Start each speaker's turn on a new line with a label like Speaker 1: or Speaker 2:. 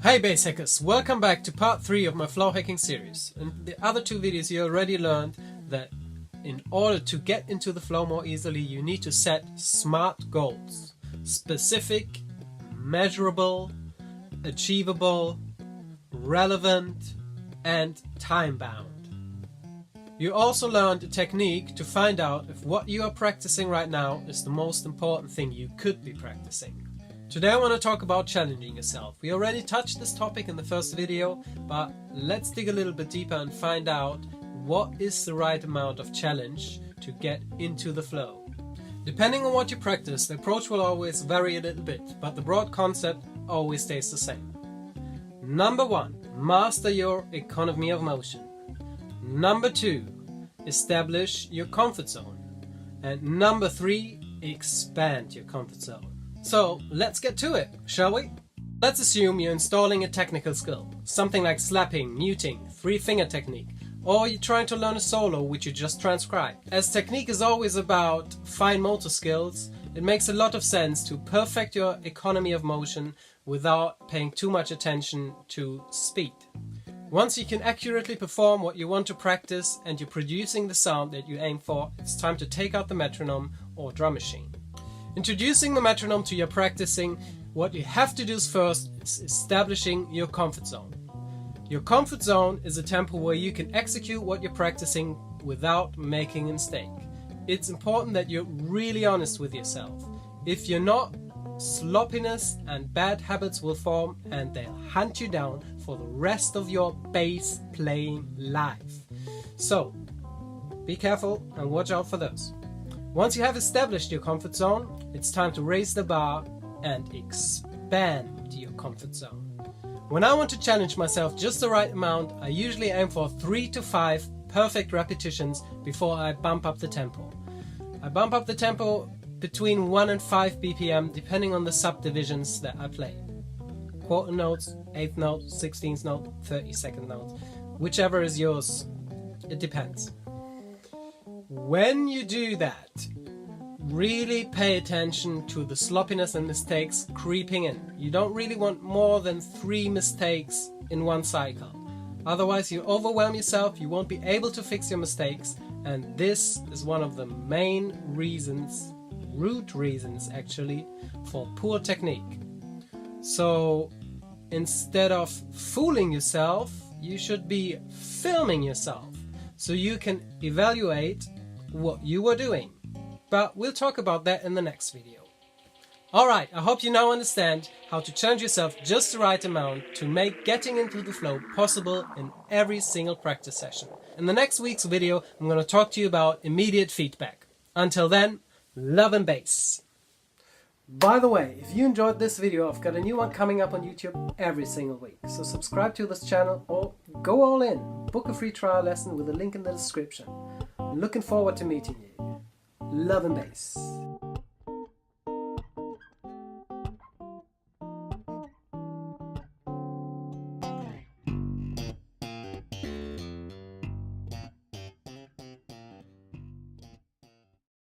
Speaker 1: Hey bass hackers, welcome back to part 3 of my flow hacking series. In the other 2 videos you already learned that in order to get into the flow more easily you need to set SMART goals. Specific, measurable, achievable, relevant and time-bound. You also learned a technique to find out if what you are practicing right now is the most important thing you could be practicing. Today I want to talk about challenging yourself. We already touched this topic in the first video, but let's dig a little bit deeper and find out what is the right amount of challenge to get into the flow. Depending on what you practice, the approach will always vary a little bit, but the broad concept always stays the same. Number 1, master your economy of motion. Number 2, establish your comfort zone. And number 3, expand your comfort zone. So let's get to it, shall we? Let's assume you're installing a technical skill, something like slapping, muting, 3-finger technique, or you're trying to learn a solo which you just transcribed. As technique is always about fine motor skills, it makes a lot of sense to perfect your economy of motion without paying too much attention to speed. Once you can accurately perform what you want to practice and you're producing the sound that you aim for, it's time to take out the metronome or drum machine. Introducing the metronome to your practicing, what you have to do first is establishing your comfort zone. Your comfort zone is a tempo where you can execute what you're practicing without making a mistake. It's important that you're really honest with yourself. If you're not, sloppiness and bad habits will form and they'll hunt you down for the rest of your bass playing life. So, be careful and watch out for those. Once you have established your comfort zone, it's time to raise the bar and expand your comfort zone. When I want to challenge myself just the right amount, I usually aim for 3 to 5 perfect repetitions before I bump up the tempo. I bump up the tempo between 1 and 5 BPM depending on the subdivisions that I play. Quarter notes, 8th note, 16th note, 32nd note, whichever is yours, it depends. When you do that, really pay attention to the sloppiness and mistakes creeping in. You don't really want more than 3 mistakes in one cycle. Otherwise you overwhelm yourself, you won't be able to fix your mistakes, and this is one of the main reasons, root reasons actually, for poor technique. So instead of fooling yourself, you should be filming yourself so you can evaluate what you are doing. But we'll talk about that in the next video. Alright, I hope you now understand how to challenge yourself just the right amount to make getting into the flow possible in every single practice session. In the next week's video, I'm going to talk to you about immediate feedback. Until then, love and bass. By the way, if you enjoyed this video, I've got a new one coming up on YouTube every single week. So subscribe to this channel or go all in. Book a free trial lesson with a link in the description. I'm looking forward to meeting you. Love and bass.